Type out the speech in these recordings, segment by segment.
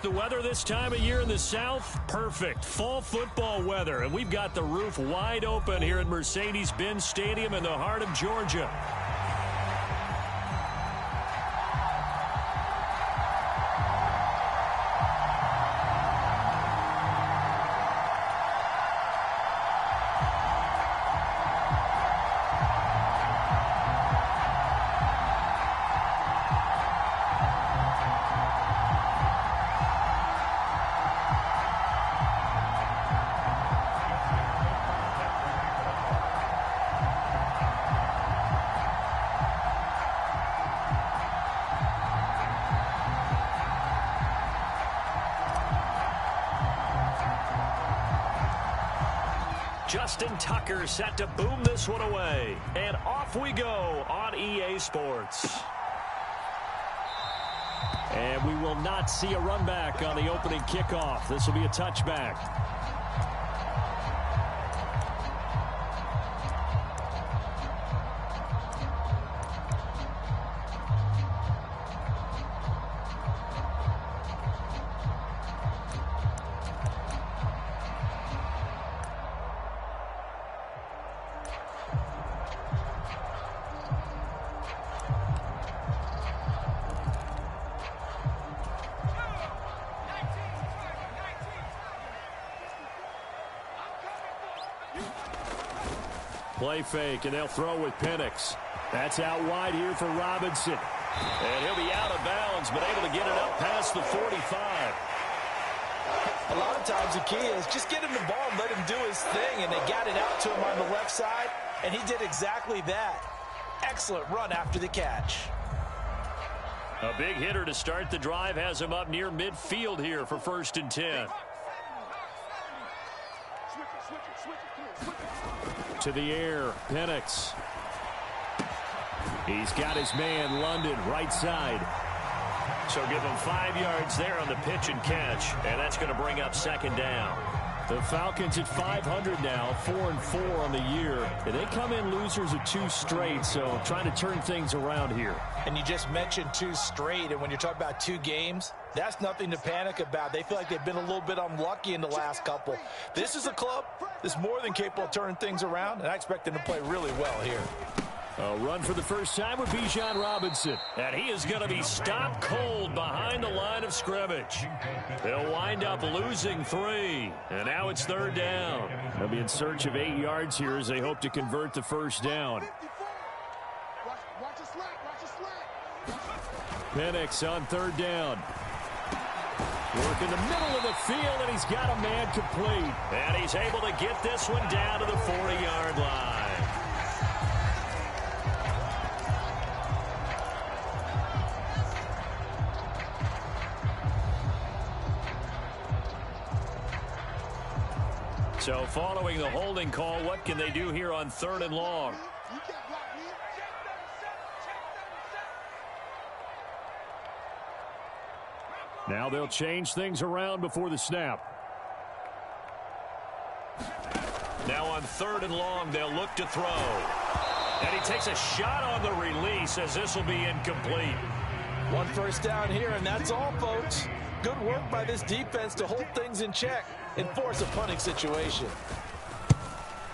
The weather this time of year in the South, perfect. Fall football weather, and we've got the roof wide open here at Mercedes-Benz Stadium in the heart of Georgia. Justin Tucker set to boom this one away. And off we go on EA Sports. And we will not see a run back on the opening kickoff. This will be a touchback. Play fake, and they'll throw with Penix. That's out wide here for Robinson. And he'll be out of bounds, but able to get it up past the 45. A lot of times the key is just get him the ball and let him do his thing, and they got it out to him on the left side, and he did exactly that. Excellent run after the catch. A big hitter to start the drive has him up near midfield here for 1st and 10. To the air, Penix. He's got his man, London, right side. So give him 5 yards there on the pitch and catch, and that's going to bring up 2nd down. The Falcons at 500 now, 4-4 on the year. And they come in losers of 2 straight, so trying to turn things around here. And you just mentioned 2 straight, and when you're talking about 2 games, that's nothing to panic about. They feel like they've been a little bit unlucky in the last couple. This is a club that's more than capable of turning things around, and I expect them to play really well here. A run for the first time with Bijan Robinson. And he is going to be stopped cold behind the line of scrimmage. They'll wind up losing 3. And now it's 3rd down. They'll be in search of 8 yards here as they hope to convert the 1st down. Penix on 3rd down. Work in the middle of the field, and he's got a man complete. And he's able to get this one down to the 40-yard line. So following the holding call, what can they do here on 3rd and long? Now they'll change things around before the snap. Now on 3rd and long, they'll look to throw. And he takes a shot on the release as this will be incomplete. 1 first down here, and that's all, folks. Good work by this defense to hold things in check and force a punting situation.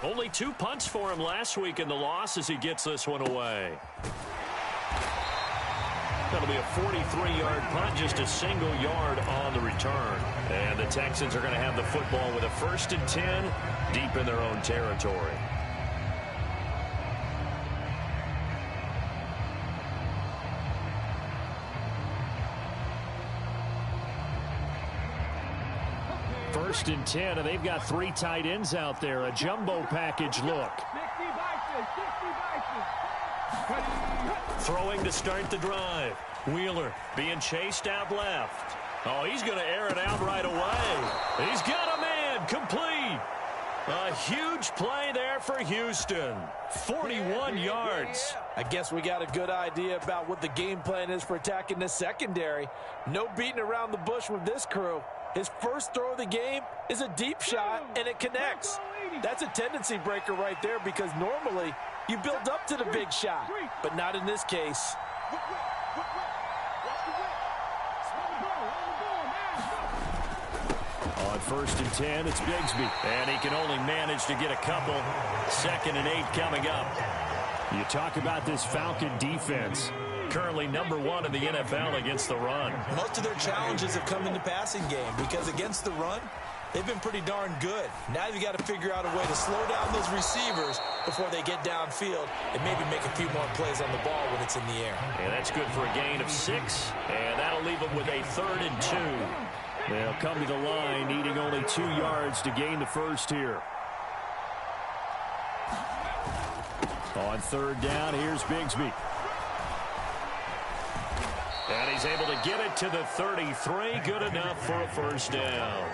Only 2 punts for him last week in the loss as he gets this one away. That'll be a 43-yard punt, just a single yard on the return. And the Texans are going to have the football with a 1st and 10 deep in their own territory. First and 10, and they've got 3 tight ends out there. A jumbo package look. Throwing to start the drive. Wheeler being chased out left. Oh, he's going to air it out right away. He's got a man complete. A huge play there for Houston. 41 yards. I guess we got a good idea about what the game plan is for attacking this secondary. No beating around the bush with this crew. His first throw of the game is a deep shot, and it connects. That's a tendency breaker right there because normally you build up to the big shot, but not in this case. first and 10. It's Bigsby. And he can only manage to get a couple. 2nd and 8 coming up. You talk about this Falcon defense. Currently #1 in the NFL against the run. Most of their challenges have come in the passing game because against the run, they've been pretty darn good. Now you've got to figure out a way to slow down those receivers before they get downfield and maybe make a few more plays on the ball when it's in the air. And that's good for a gain of 6, and that'll leave them with a 3rd and 2. They'll come to the line needing only 2 yards to gain the first here. On 3rd down, here's Bigsby. And he's able to get it to the 33. Good enough for a first down.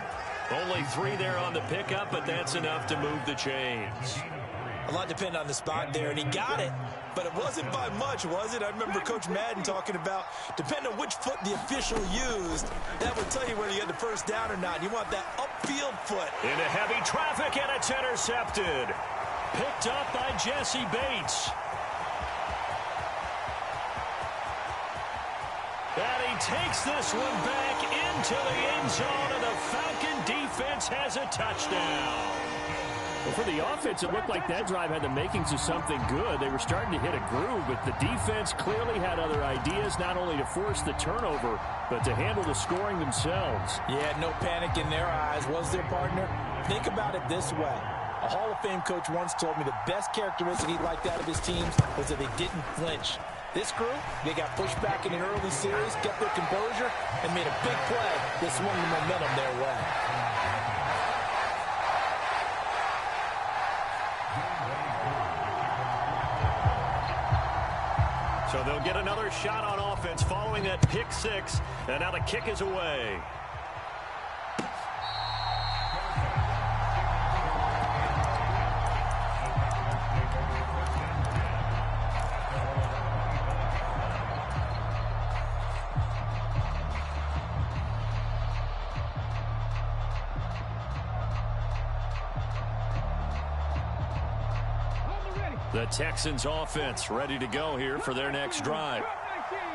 Only 3 there on the pickup, but that's enough to move the chains. A lot depended on the spot there, and he got it. But it wasn't by much, was it? I remember Coach Madden talking about, depending on which foot the official used, that would tell you whether you had the first down or not. You want that upfield foot. Into heavy traffic, and it's intercepted. Picked up by Jesse Bates. And he takes this one back into the end zone, and the Falcon defense has a touchdown. Well, for the offense, it looked like that drive had the makings of something good. They were starting to hit a groove, but the defense clearly had other ideas, not only to force the turnover, but to handle the scoring themselves. Yeah, no panic in their eyes, was there, partner? Think about it this way. A Hall of Fame coach once told me the best characteristic he liked out of his teams was that they didn't flinch. This group, they got pushed back in an early series, kept their composure, and made a big play that swung the momentum their way. So they'll get another shot on offense following that pick 6, and now the kick is away. The Texans offense ready to go here for their next drive.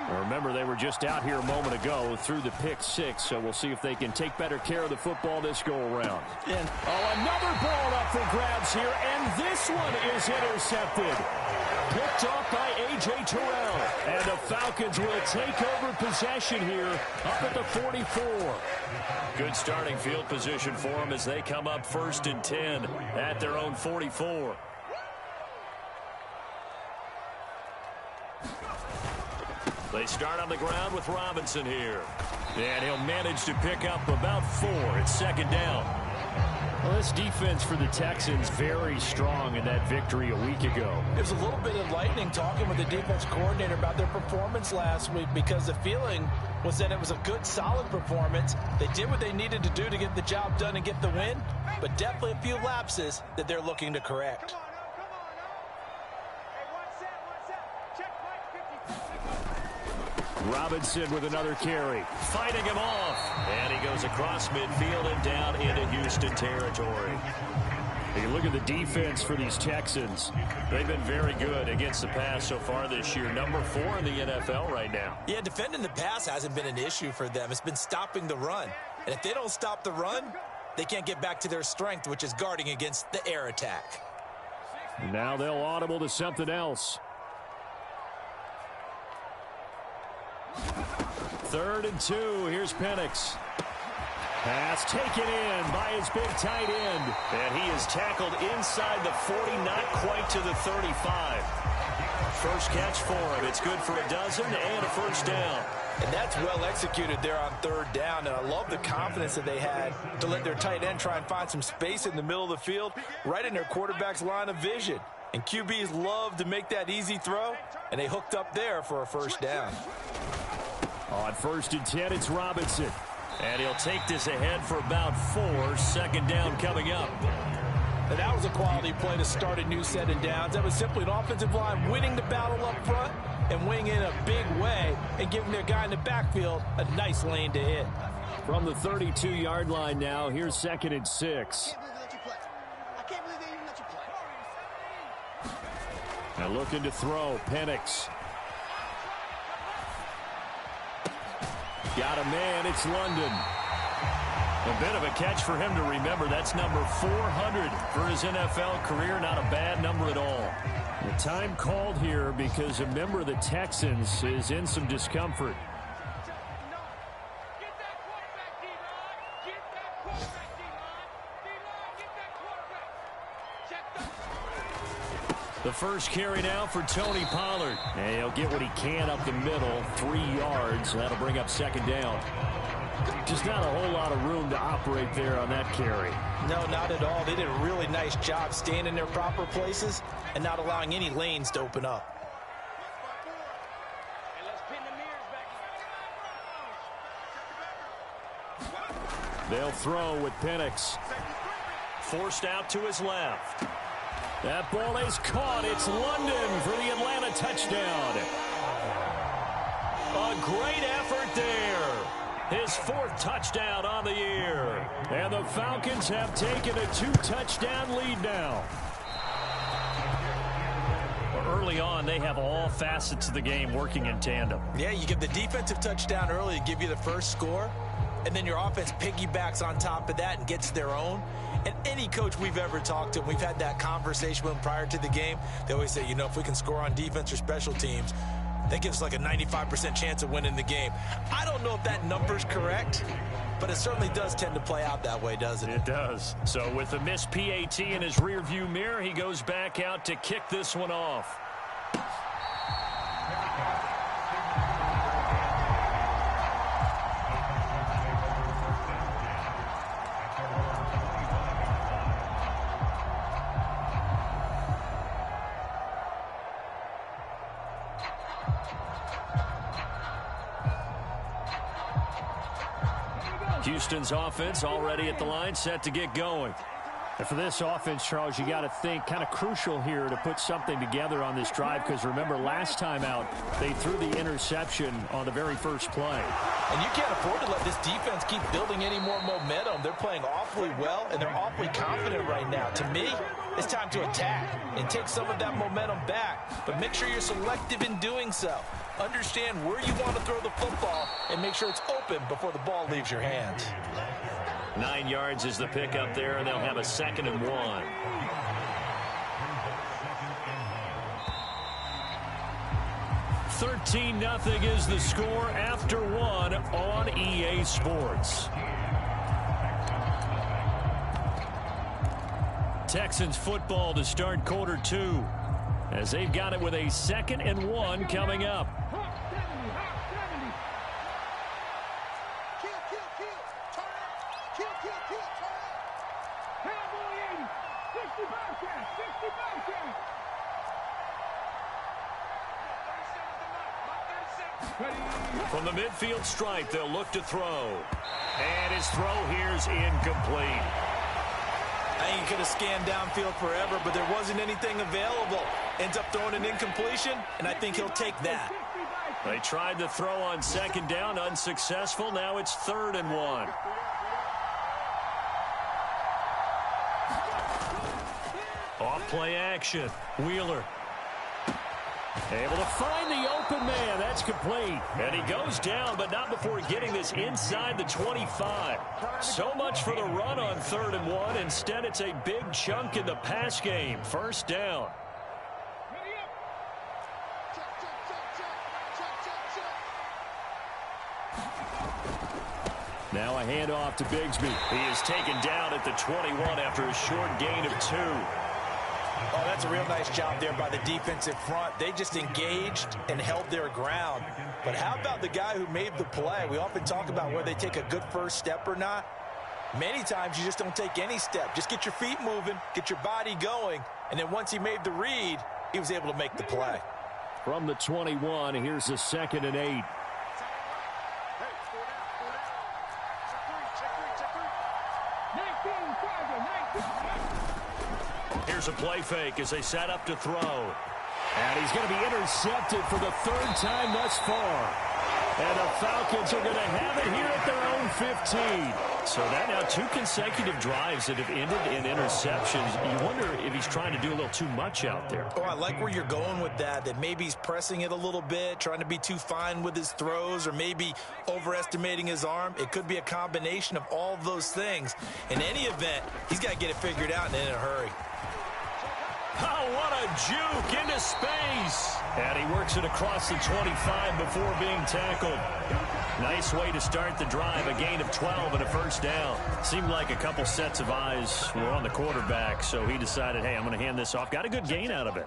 Remember, they were just out here a moment ago through the pick 6, so we'll see if they can take better care of the football this go-around. And another ball up for grabs here, and this one is intercepted. Picked off by A.J. Terrell. And the Falcons will take over possession here up at the 44. Good starting field position for them as they come up 1st and 10 at their own 44. They start on the ground with Robinson here. And he'll manage to pick up about 4. It's 2nd down. Well, this defense for the Texans very strong in that victory a week ago. It was a little bit enlightening talking with the defense coordinator about their performance last week because the feeling was that it was a good, solid performance. They did what they needed to do to get the job done and get the win, but definitely a few lapses that they're looking to correct. Robinson with another carry, fighting him off, and he goes across midfield and down into Houston territory. You look at the defense for these Texans. They've been very good against the pass so far this year. #4 in the NFL right now. Yeah, defending the pass hasn't been an issue for them. It's been stopping the run. And if they don't stop the run, they can't get back to their strength, which is guarding against the air attack. Now they'll audible to something else. 3rd and 2. Here's Penix. Pass taken in by his big tight end. And he is tackled inside the 40, not quite to the 35. First catch for him. It's good for a dozen and a first down. And that's well executed there on 3rd down. And I love the confidence that they had to let their tight end try and find some space in the middle of the field, right in their quarterback's line of vision. And QBs love to make that easy throw, and they hooked up there for a first down. On 1st and 10, it's Robinson. And he'll take this ahead for about 4. 2nd down coming up. And that was a quality play to start a new set of downs. That was simply an offensive line winning the battle up front and winning in a big way and giving their guy in the backfield a nice lane to hit. From the 32-yard line now, here's 2nd and 6. Now looking to throw, Penix. Got a man, it's London. A bit of a catch for him to remember. That's number 400 for his NFL career. Not a bad number at all. The time called here because a member of the Texans is in some discomfort. The first carry now for Tony Pollard. And he'll get what he can up the middle, 3 yards. That'll bring up second down. Just not a whole lot of room to operate there on that carry. No, not at all. They did a really nice job staying in their proper places and not allowing any lanes to open up. They'll throw with Penix. Forced out to his left. That ball is caught. It's London for the Atlanta touchdown. A great effort there. His 4th touchdown on the year. And the Falcons have taken a 2-touchdown lead now. Early on, they have all facets of the game working in tandem. Yeah, you give the defensive touchdown early to give you the first score, and then your offense piggybacks on top of that and gets their own. And any coach we've ever talked to, we've had that conversation with them prior to the game, they always say, you know, if we can score on defense or special teams, that gives us like a 95% chance of winning the game. I don't know if that number's correct, but it certainly does tend to play out that way, doesn't it? It does. So with the missed PAT in his rearview mirror, he goes back out to kick this one off. Houston's offense already at the line, set to get going. And for this offense, Charles, you got to think kind of crucial here to put something together on this drive, because remember, last time out, they threw the interception on the very first play. And you can't afford to let this defense keep building any more momentum. They're playing awfully well, and they're awfully confident right now. To me, it's time to attack and take some of that momentum back, but make sure you're selective in doing so. Understand where you want to throw the football and make sure it's open before the ball leaves your hands. 9 yards is the pickup there, and they'll have a 2nd and 1. $13-0 is the score after 1 on EA Sports. Texans football to start quarter 2, as they've got it with a 2nd and 1 coming up. From the midfield stripe, they'll look to throw. And his throw here's incomplete. I think he could have scanned downfield forever, but there wasn't anything available. Ends up throwing an incompletion, and I think he'll take that. They tried to throw on 2nd down, unsuccessful. Now it's 3rd and 1. Off play action. Wheeler. Able to find the open man. That's complete. And he goes down, but not before getting this inside the 25. So much for the run on 3rd and 1. Instead, it's a big chunk in the pass game. 1st down. Now a handoff to Bigsby. He is taken down at the 21 after a short gain of 2. Oh, that's a real nice job there by the defensive front. They just engaged and held their ground. But how about the guy who made the play? We often talk about whether they take a good first step or not. Many times you just don't take any step. Just get your feet moving, get your body going, and then once he made the read, he was able to make the play. From the 21, here's a 2nd and 8. Here's a play fake as they set up to throw. And he's going to be intercepted for the 3rd time thus far. And the Falcons are going to have it here at their own 15. So that now 2 consecutive drives that have ended in interceptions. You wonder if he's trying to do a little too much out there. Oh, I like where you're going with that maybe he's pressing it a little bit, trying to be too fine with his throws, or maybe overestimating his arm. It could be a combination of all of those things. In any event, he's got to get it figured out and in a hurry. Oh, what a juke into space. And he works it across the 25 before being tackled. Nice way to start the drive, a gain of 12 and a first down. Seemed like a couple sets of eyes were on the quarterback, so he decided, hey, I'm going to hand this off. Got a good gain out of it.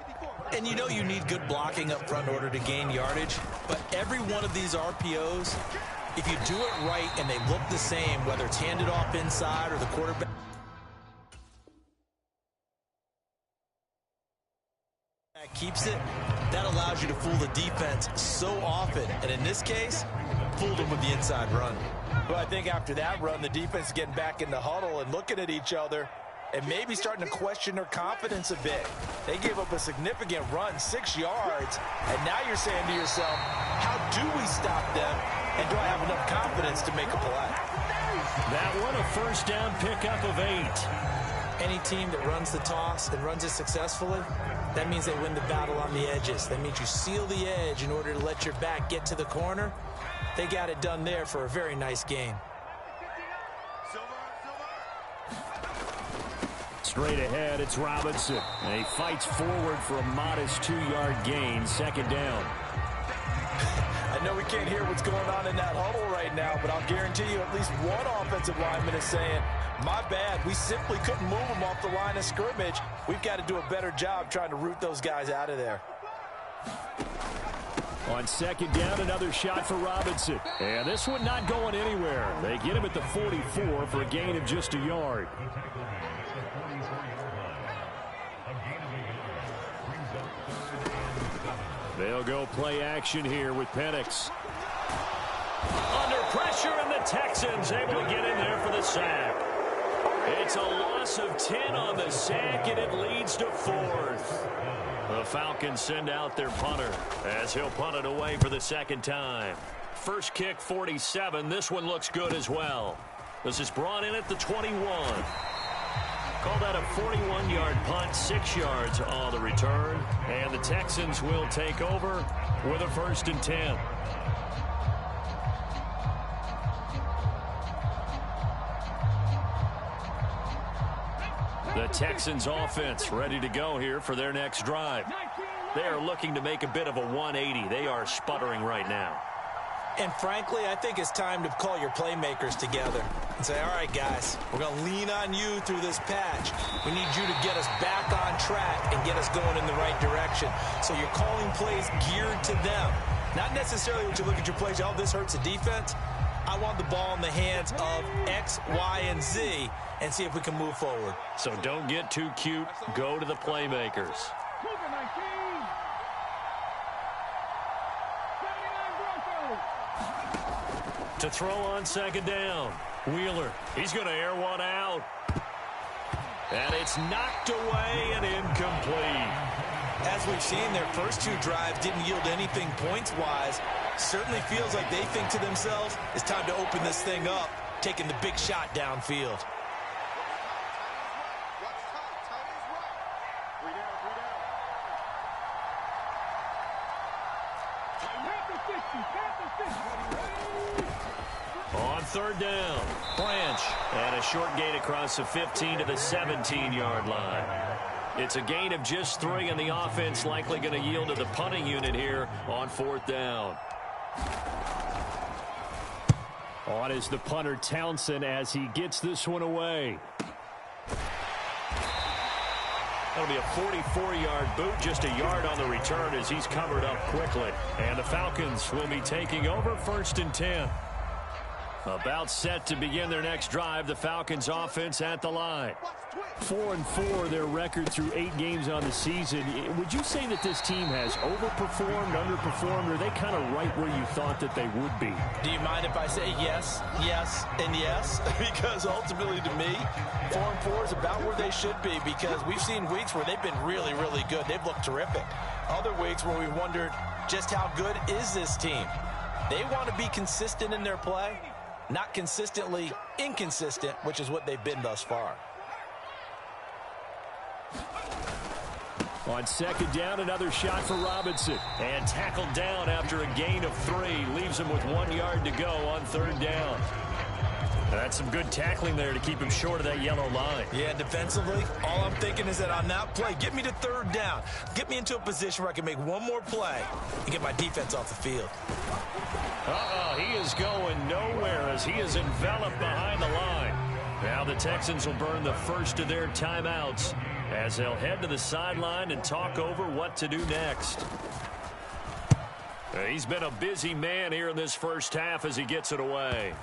And you know you need good blocking up front in order to gain yardage, but every one of these RPOs, if you do it right and they look the same, whether it's handed off inside or the quarterback keeps it, that allows you to fool the defense so often. And in this case, fooled them with the inside run. Well, I think after that run, the defense is getting back in the huddle and looking at each other and maybe starting to question their confidence a bit. They gave up a significant run, 6 yards, and now you're saying to yourself, how do we stop them, and do I have enough confidence to make a play? That one a first down pickup of 8. Any team that runs the toss and runs it successfully, that means they win the battle on the edges. That means you seal the edge in order to let your back get to the corner. They got it done there for a very nice gain. Straight ahead, it's Robinson. And he fights forward for a modest 2-yard gain, second down. I know we can't hear what's going on in that huddle right now, but I'll guarantee you at least one offensive lineman is saying, my bad, we simply couldn't move them off the line of scrimmage. We've got to do a better job trying to root those guys out of there. On second down, another shot for Robinson. And this one not going anywhere. They get him at the 44 for a gain of just a yard. They'll go play action here with Penix. Under pressure, and the Texans able to get in there for the sack. It's a loss of 10 on the sack, and it leads to 4th. The Falcons send out their punter as he'll punt it away for the second time. First kick, 47. This one looks good as well. This is brought in at the 21. Call that a 41-yard punt, 6 yards on the return. And the Texans will take over with a 1st and 10. The Texans offense ready to go here for their next drive. They are looking to make a bit of a 180. They are sputtering right now. And frankly, I think it's time to call your playmakers together and say, all right, guys, we're going to lean on you through this patch. We need you to get us back on track and get us going in the right direction. So you're calling plays geared to them. Not necessarily when you look at your plays, oh, this hurts the defense. I want the ball in the hands of X, Y, and Z and see if we can move forward. So don't get too cute. Go to the playmakers. To throw on second down. Wheeler, he's going to air one out. And it's knocked away and incomplete. As we've seen, their first 2 drives didn't yield anything points-wise. Certainly feels like they think to themselves, it's time to open this thing up, taking the big shot downfield. On third down, Branch. And a short gain across the 15 to the 17-yard line. It's a gain of just 3, and the offense likely going to yield to the punting unit here on 4th down. On is the punter Townsend as he gets this one away. That'll be a 44-yard boot, just a yard on the return as he's covered up quickly. And the Falcons will be taking over 1st and 10. About set to begin their next drive, the Falcons offense at the line. 4-4 their record through 8 games on the season. Would you say that this team has overperformed, underperformed, or are they kind of right where you thought that they would be? Do you mind if I say yes, yes, and yes? Because ultimately to me, 4-4 is about where they should be, because we've seen weeks where they've been really, really good. They've looked terrific. Other weeks where we wondered just how good is this team? They want to be consistent in their play, not consistently inconsistent, which is what they've been thus far. On second down, another shot for Robinson. And tackled down after a gain of 3. Leaves him with 1 yard to go on third down. That's some good tackling there to keep him short of that yellow line. Yeah, defensively, all I'm thinking is that on that play, get me to third down. Get me into a position where I can make one more play and get my defense off the field. He is going nowhere as he is enveloped behind the line. Now the Texans will burn the first of their timeouts as they'll head to the sideline and talk over what to do next. He's been a busy man here in this first half as he gets it away.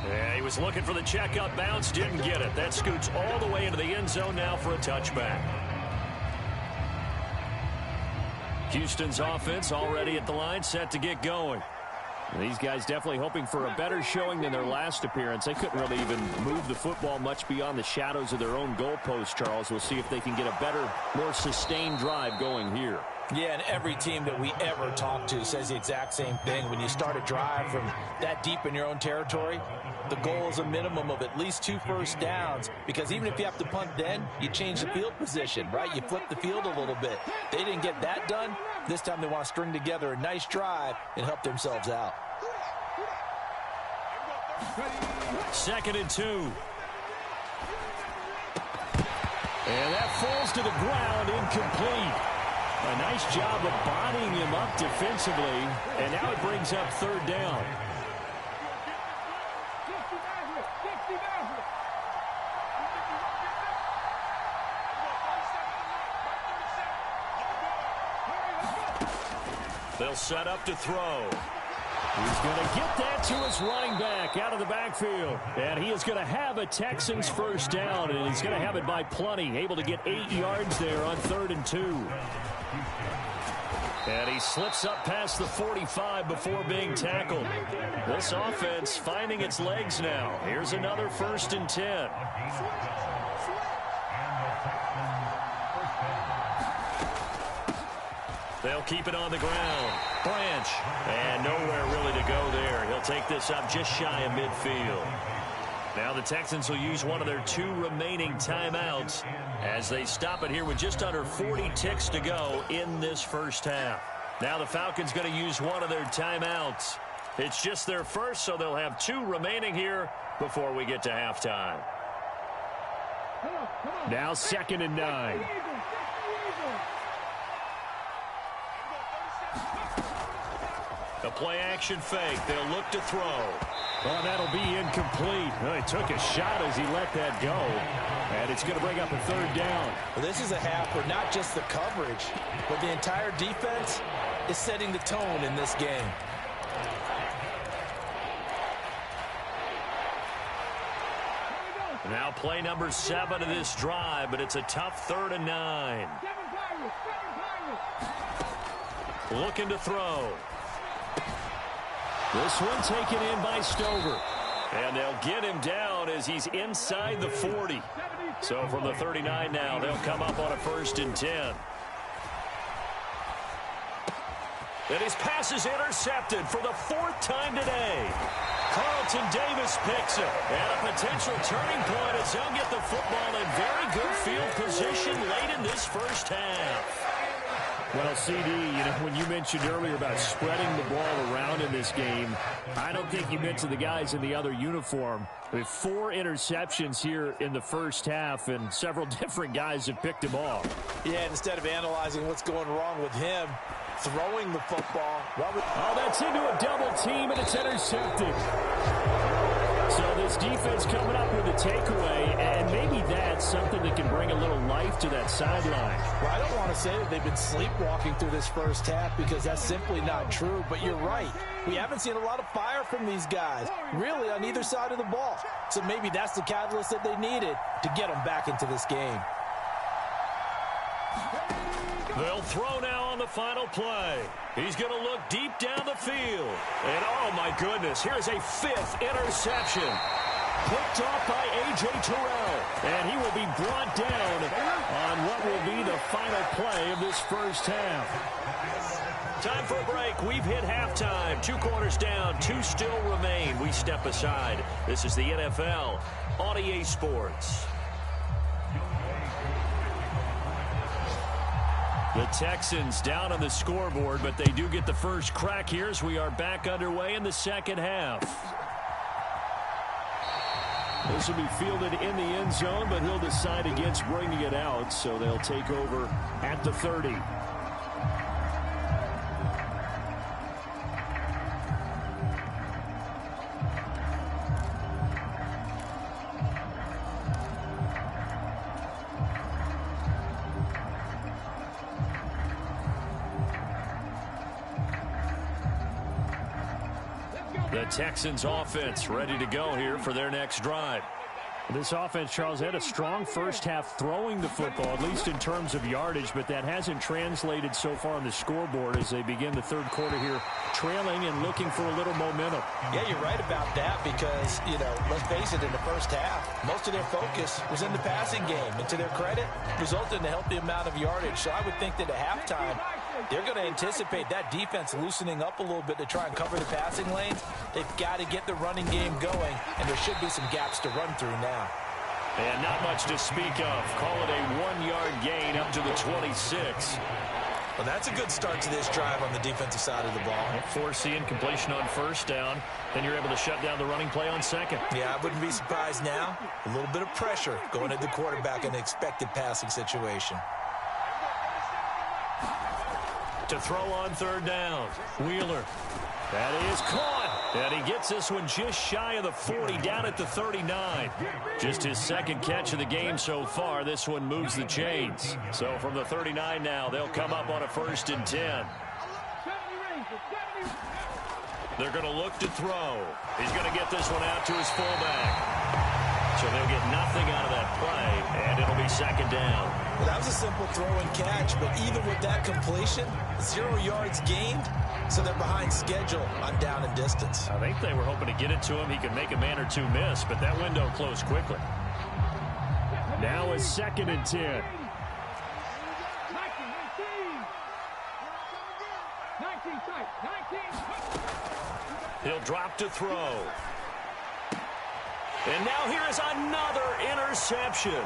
Yeah, he was looking for the checkup bounce, didn't get it. That scoots all the way into the end zone now for a touchback. Houston's offense already at the line, set to get going. These guys definitely hoping for a better showing than their last appearance. They couldn't really even move the football much beyond the shadows of their own goalpost, Charles. We'll see if they can get a better, more sustained drive going here. Yeah, and every team that we ever talk to says the exact same thing. When you start a drive from that deep in your own territory, the goal is a minimum of at least 2 first downs, because even if you have to punt then, you change the field position, right? You flip the field a little bit. They didn't get that done. This time they want to string together a nice drive and help themselves out. 2nd and 2. And that falls to the ground, incomplete. A nice job of bodying him up defensively, and now it brings up third down. They'll set up to throw. He's going to get that to his running back out of the backfield. And he is going to have a Texans first down, and he's going to have it by plenty. Able to get 8 yards there on 3rd and 2. And he slips up past the 45 before being tackled. This offense finding its legs now. Here's another 1st and 10. They'll keep it on the ground. Branch. And nowhere really to go there. He'll take this up just shy of midfield. Now the Texans will use one of their 2 remaining timeouts as they stop it here with just under 40 ticks to go in this first half. Now the Falcons going to use one of their timeouts. It's just their first, so they'll have 2 remaining here before we get to halftime. Now 2nd and 9. A play-action fake. They'll look to throw. Oh, that'll be incomplete. Well, he took a shot as he let that go. And it's going to bring up a 3rd down. Well, this is a half where not just the coverage, but the entire defense is setting the tone in this game. Now play number 7 of this drive, but it's a tough 3rd and 9. Looking to throw. This one taken in by Stover. And they'll get him down as he's inside the 40. So from the 39 now, they'll come up on a 1st and 10. And his pass is intercepted for the 4th time today. Carlton Davis picks it. And a potential turning point as he'll get the football in very good field position late in this first half. Well, CD, when you mentioned earlier about spreading the ball around in this game, I don't think you mentioned the guys in the other uniform. We have 4 interceptions here in the first half, and several different guys have picked him off. Yeah, instead of analyzing what's going wrong with him, throwing the football. Oh, that's into a double team, and it's intercepted. So this defense coming up with a takeaway, and maybe that's something that can bring a little life to that sideline. Well, I don't want to say that they've been sleepwalking through this first half because that's simply not true, but you're right. We haven't seen a lot of fire from these guys, really, on either side of the ball. So maybe that's the catalyst that they needed to get them back into this game. They'll throw now on the final play. He's going to look deep down the field. And, oh, my goodness, here's a 5th interception. Picked off by A.J. Terrell. And he will be brought down on what will be the final play of this first half. Time for a break. We've hit halftime. 2 quarters down. 2 still remain. We step aside. This is the NFL on EA Sports. The Texans down on the scoreboard, but they do get the first crack here as we are back underway in the second half. This will be fielded in the end zone, but he'll decide against bringing it out, so they'll take over at the 30. The Texans offense ready to go here for their next drive. This offense, Charles, had a strong first half throwing the football, at least in terms of yardage, but that hasn't translated so far on the scoreboard as they begin the third quarter here, trailing and looking for a little momentum. Yeah, you're right about that because, let's face it, in the first half, most of their focus was in the passing game. And to their credit, resulted in a healthy amount of yardage. So I would think that at halftime, they're going to anticipate that defense loosening up a little bit to try and cover the passing lanes. They've got to get the running game going, and there should be some gaps to run through now. And not much to speak of. Call it a 1-yard gain up to the 26. Well, that's a good start to this drive on the defensive side of the ball. Force the incompletion on first down. Then you're able to shut down the running play on second. Yeah, I wouldn't be surprised now. A little bit of pressure going at the quarterback in an expected passing situation. To throw on third down. Wheeler. That is caught. And he gets this one just shy of the 40, down at the 39. Just his second catch of the game so far. This one moves the chains. So from the 39 now, they'll come up on a 1st and 10. They're going to look to throw. He's going to get this one out to his fullback. So they'll get nothing out of that play, and it'll be 2nd down. Well, that was a simple throw and catch, but even with that completion, 0 yards gained, so they're behind schedule on down and distance. I think they were hoping to get it to him. He could make a man or two miss, but that window closed quickly. Now is 2nd and 10. He'll drop to throw. And now here is another interception.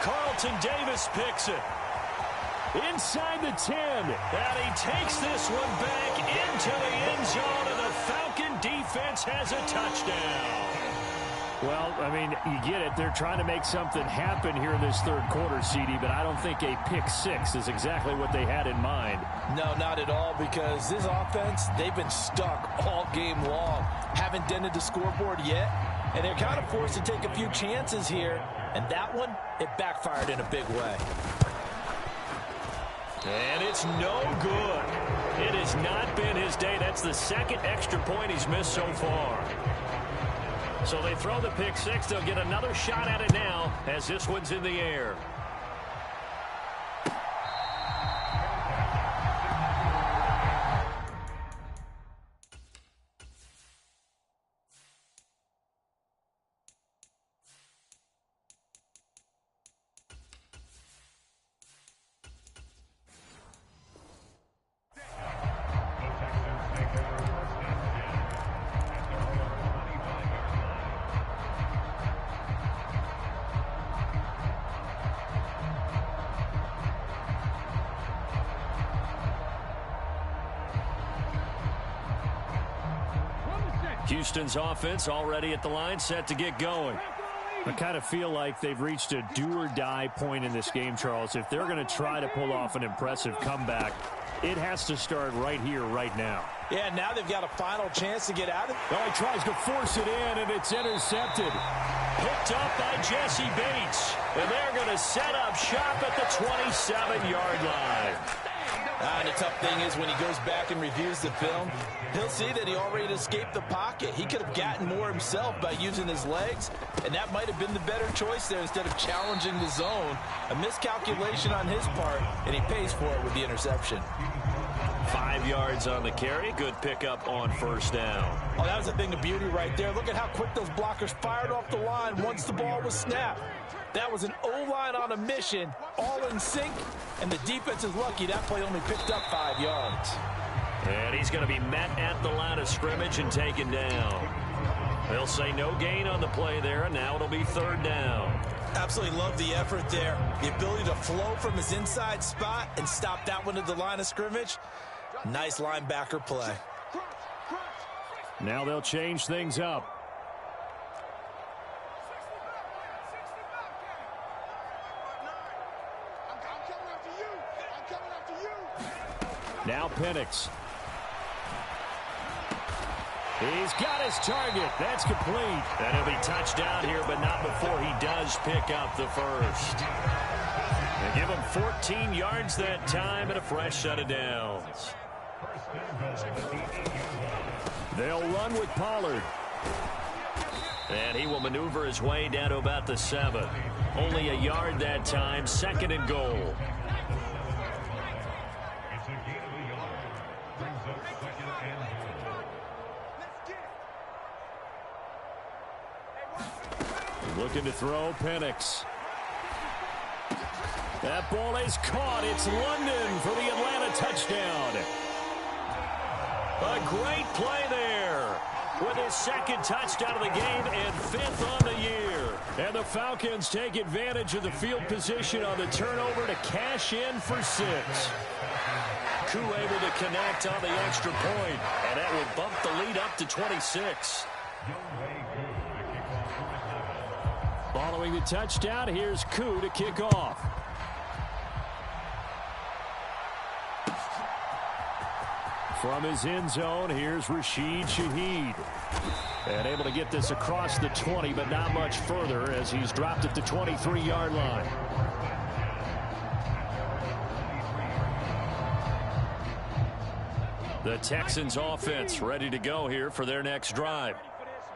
Carlton Davis picks it. Inside the 10. And he takes this one back into the end zone, and the Falcon defense has a touchdown. Well, I mean, you get it. They're trying to make something happen here in this third quarter, CD, but I don't think a pick 6 is exactly what they had in mind. No, not at all, because this offense, they've been stuck all game long. Haven't dented the scoreboard yet, and they're kind of forced to take a few chances here, and that one, it backfired in a big way. And it's no good. It has not been his day. That's the 2nd extra point he's missed so far. So they throw the pick 6. They'll get another shot at it now as this one's in the air. Houston's offense already at the line, set to get going. I kind of feel like they've reached a do-or-die point in this game, Charles. If they're going to try to pull off an impressive comeback, it has to start right here, right now. Yeah, now they've got a final chance to get out of it. Oh, he tries to force it in, and it's intercepted. Picked up by Jesse Bates. And they're going to set up shop at the 27-yard line. And the tough thing is when he goes back and reviews the film, he'll see that he already escaped the pocket. He could have gotten more himself by using his legs, and that might have been the better choice there instead of challenging the zone. A miscalculation on his part, and he pays for it with the interception. 5 yards on the carry. Good pickup on first down. Oh, that was a thing of beauty right there. Look at how quick those blockers fired off the line once the ball was snapped. That was an O-line on a mission, all in sync, and the defense is lucky that play only picked up 5 yards. And he's going to be met at the line of scrimmage and taken down. They'll say no gain on the play there, and now it'll be third down. Absolutely love the effort there. The ability to flow from his inside spot and stop that one at the line of scrimmage. Nice linebacker play. Now they'll change things up. Now Penix. He's got his target. That's complete. And he'll be touched down here, but not before he does pick up the first. They give him 14 yards that time and a fresh set of downs. They'll run with Pollard. And he will maneuver his way down to about the 7. Only a yard that time, 2nd and goal. Looking to throw, Penix. That ball is caught. It's London for the Atlanta touchdown. A great play there with his 2nd touchdown of the game and 5th on the year. And the Falcons take advantage of the field position on the turnover to cash in for 6. Koo able to connect on the extra point, and that will bump the lead up to 26. Following the touchdown, here's Koo to kick off. From his end zone, here's Rashid Shaheed. And able to get this across the 20, but not much further as he's dropped at the 23-yard line. The Texans offense ready to go here for their next drive.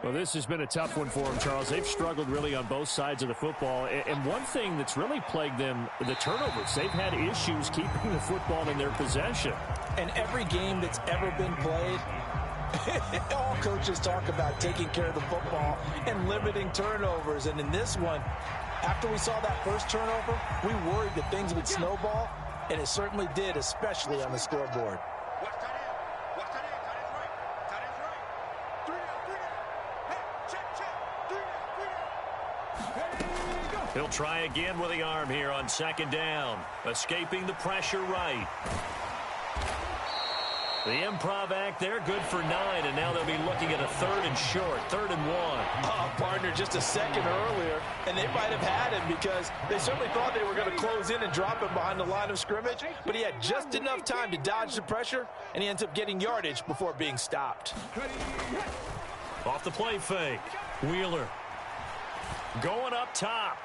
Well, this has been a tough one for them, Charles. They've struggled really on both sides of the football. And one thing that's really plagued them, the turnovers. They've had issues keeping the football in their possession. And every game that's ever been played, all coaches talk about taking care of the football and limiting turnovers. And in this one, after we saw that first turnover, we worried that things would snowball, and it certainly did, especially on the scoreboard. He'll try again with the arm here on 2nd down. Escaping the pressure right. The improv act there, good for 9, and now they'll be looking at a 3rd and short, 3rd and 1. Oh, partner, just a second earlier, and they might have had him because they certainly thought they were going to close in and drop him behind the line of scrimmage, but he had just enough time to dodge the pressure, and he ends up getting yardage before being stopped. Off the play fake. Wheeler going up top.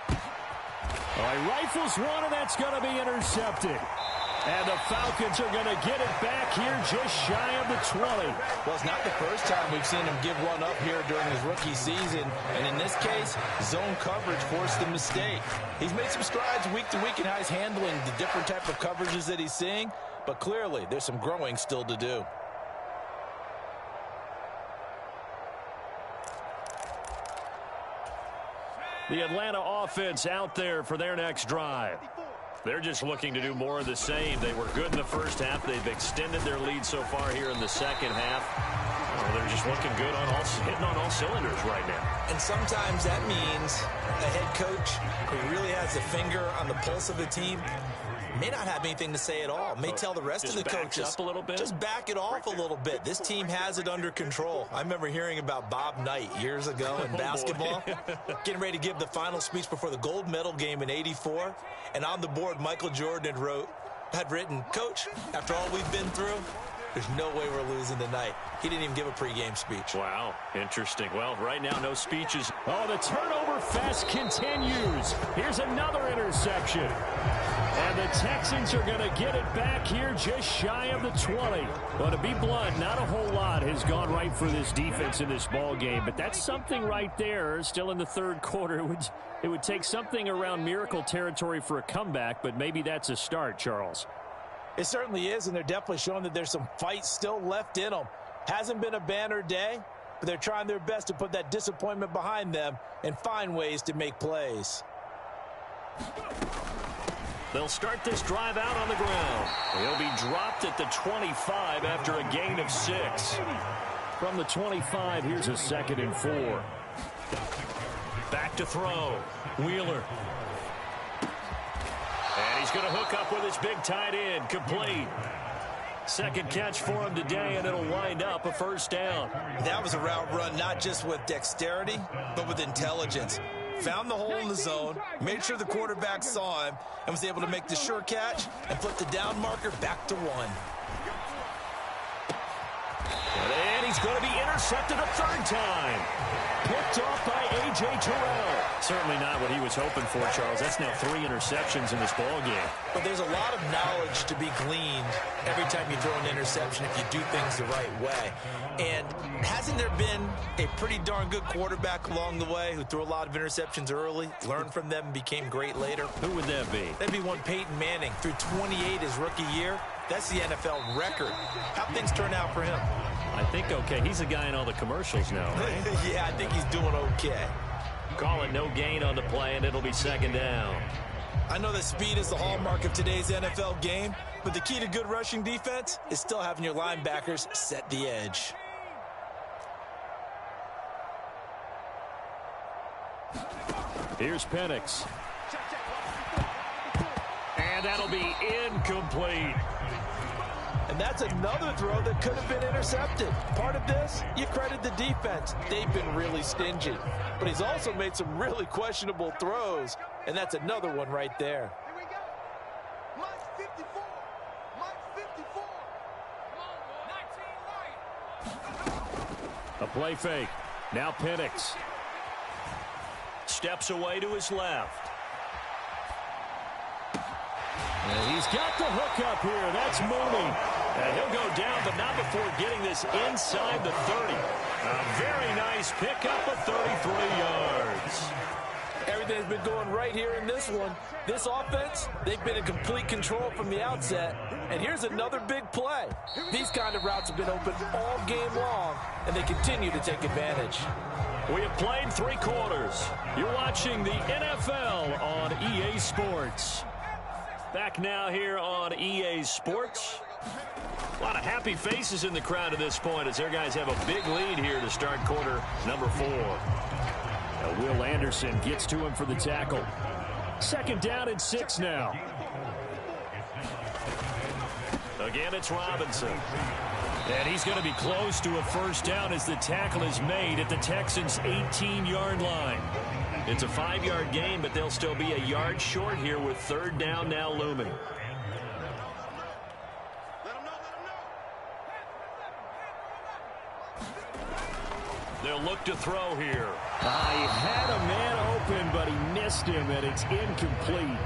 He rifles one, and that's going to be intercepted. And the Falcons are going to get it back here just shy of the 20. Well, it's not the first time we've seen him give one up here during his rookie season. And in this case, zone coverage forced the mistake. He's made some strides week to week in how he's handling the different type of coverages that he's seeing. But clearly, there's some growing still to do. The Atlanta offense out there for their next drive. They're just looking to do more of the same. They were good in the first half. They've extended their lead so far here in the second half. Well, they're just looking good hitting on all cylinders right now. And sometimes that means a head coach who really has a finger on the pulse of the team may not have anything to say at all. May tell the rest of the coaches, up a little bit. Just back it off a little bit. This team has it under control. I remember hearing about Bob Knight years ago in basketball, getting ready to give the final speech before the gold medal game in '84. And on the board, Michael Jordan had written, "Coach, after all we've been through, there's no way we're losing tonight." He didn't even give a pregame speech. Wow, interesting. Well, right now, no speeches. Oh, the turnover fest continues. Here's another interception. And the Texans are going to get it back here just shy of the 20. Well, to be blunt, not a whole lot has gone right for this defense in this ball game, but that's something right there. Still in the third quarter. It would take something around miracle territory for a comeback, but maybe that's a start, Charles. It certainly is, and they're definitely showing that there's some fight still left in them. Hasn't been a banner day, but they're trying their best to put that disappointment behind them and find ways to make plays. They'll start this drive out on the ground. He'll be dropped at the 25 after a gain of 6. From the 25, here's a 2nd and 4. Back to throw. Wheeler. And he's going to hook up with his big tight end. Complete. Second catch for him today, and it'll wind up a 1st down. That was a route run not just with dexterity, but with intelligence. Found the hole in the zone, made sure the quarterback saw him, and was able to make the sure catch and flip the down marker back to 1. And he's going to be intercepted a 3rd time. Picked off by A.J. Terrell. Certainly not what he was hoping for, Charles. That's now 3 interceptions in this ball game. But there's a lot of knowledge to be gleaned every time you throw an interception if you do things the right way. And hasn't there been a pretty darn good quarterback along the way who threw a lot of interceptions early, learned from them, and became great later? Who would that be? That'd be one Peyton Manning. Threw 28 his rookie year. That's the NFL record. How'd things turn out for him? I think okay. He's the guy in all the commercials now, right? Yeah, I think he's doing okay. Call it no gain on the play, and it'll be 2nd down. I know that speed is the hallmark of today's NFL game, but the key to good rushing defense is still having your linebackers set the edge. Here's Penix. And that'll be incomplete. And that's another throw that could have been intercepted. Part of this, you credit the defense. They've been really stingy. But he's also made some really questionable throws, and that's another one right there. Here we go. Mike 54. Mike 54. Come on, 19 right. A play fake. Now Penix. Steps away to his left. And he's got the hook up here. That's Mooney. And he'll go down, but not before getting this inside the 30. A very nice pickup of 33 yards. Everything's been going right here in this one. This offense, they've been in complete control from the outset. And here's another big play. These kind of routes have been open all game long, and they continue to take advantage. We have played 3 quarters. You're watching the NFL on EA Sports. Back now here on EA Sports. A lot of happy faces in the crowd at this point as their guys have a big lead here to start quarter number 4. Now Will Anderson gets to him for the tackle. 2nd down and 6 now. Again, it's Robinson. And he's going to be close to a 1st down as the tackle is made at the Texans' 18-yard line. It's a 5-yard gain, but they'll still be a yard short here with 3rd down now looming. They'll look to throw here. He had a man open, but he missed him, and it's incomplete.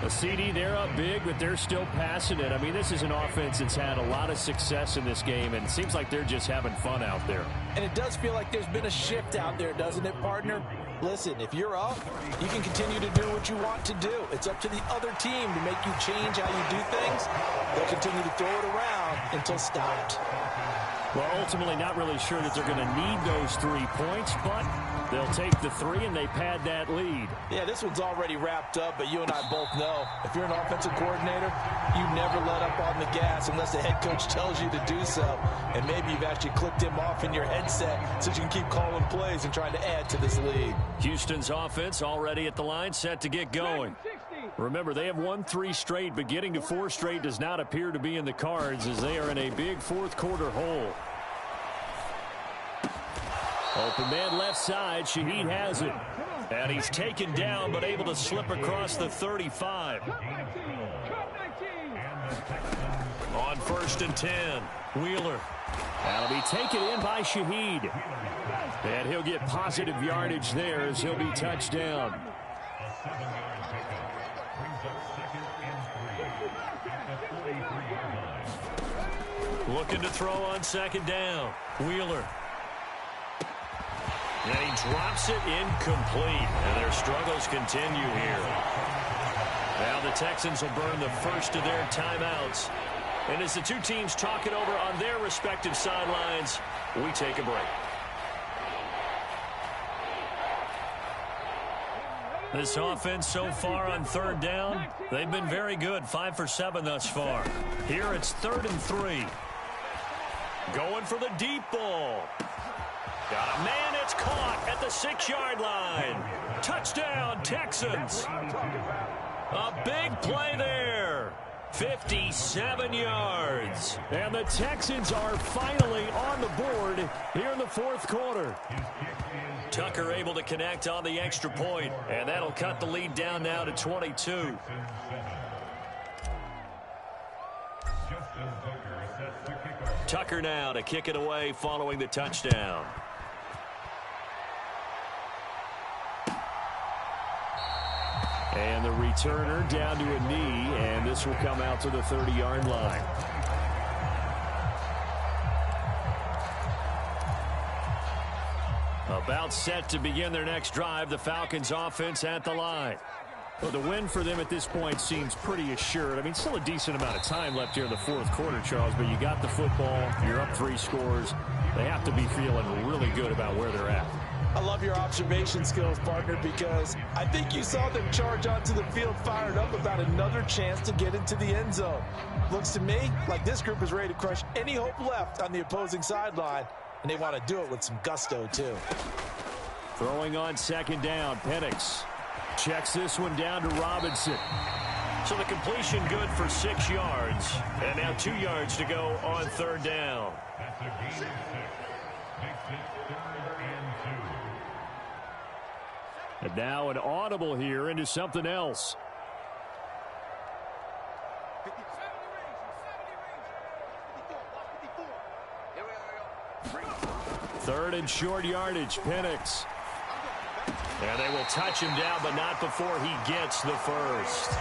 A CD, they're up big, but they're still passing it. I mean, this is an offense that's had a lot of success in this game, and it seems like they're just having fun out there. And it does feel like there's been a shift out there, doesn't it, partner? Listen, if you're up, you can continue to do what you want to do. It's up to the other team to make you change how you do things. They'll continue to throw it around until stopped. Well, ultimately not really sure that they're going to need those 3 points, but they'll take the 3 and they pad that lead. Yeah, this one's already wrapped up, but you and I both know if you're an offensive coordinator, you never let up on the gas unless the head coach tells you to do so. And maybe you've actually clicked him off in your headset so you can keep calling plays and trying to add to this lead. Houston's offense already at the line, set to get going. Remember, they have won 3 straight, but getting to 4 straight does not appear to be in the cards as they are in a big 4th quarter hole. Open man left side. Shaheed has it. And he's taken down, but able to slip across the 35. On 1st and 10, Wheeler. That'll be taken in by Shaheed. And he'll get positive yardage there as he'll be touched down. Looking to throw on 2nd down. Wheeler. And he drops it incomplete. And their struggles continue here. Now the Texans will burn the first of their timeouts. And as the two teams talk it over on their respective sidelines, we take a break. This offense so far on third down, they've been very good. 5 for 7 thus far. Here it's 3rd and 3. Going for the deep ball. Got a man, it's caught at the 6-yard line. Touchdown, Texans. A big play there. 57 yards. And the Texans are finally on the board here in the fourth quarter. Tucker able to connect on the extra point, and that'll cut the lead down now to 22. Tucker now to kick it away following the touchdown. And the returner down to a knee, and this will come out to the 30-yard line. About set to begin their next drive, the Falcons offense at the line. Well, the win for them at this point seems pretty assured. I mean, still a decent amount of time left here in the fourth quarter, Charles, but you got the football, you're up 3 scores. They have to be feeling really good about where they're at. I love your observation skills, partner, because I think you saw them charge onto the field fired up about another chance to get into the end zone. Looks to me like this group is ready to crush any hope left on the opposing sideline, and they want to do it with some gusto, too. Throwing on 2nd down, Penix checks this one down to Robinson. So the completion good for 6 yards, and now 2 yards to go on 3rd down. And now an audible here into something else. 3rd and short yardage, Penix. And they will touch him down, but not before he gets the first.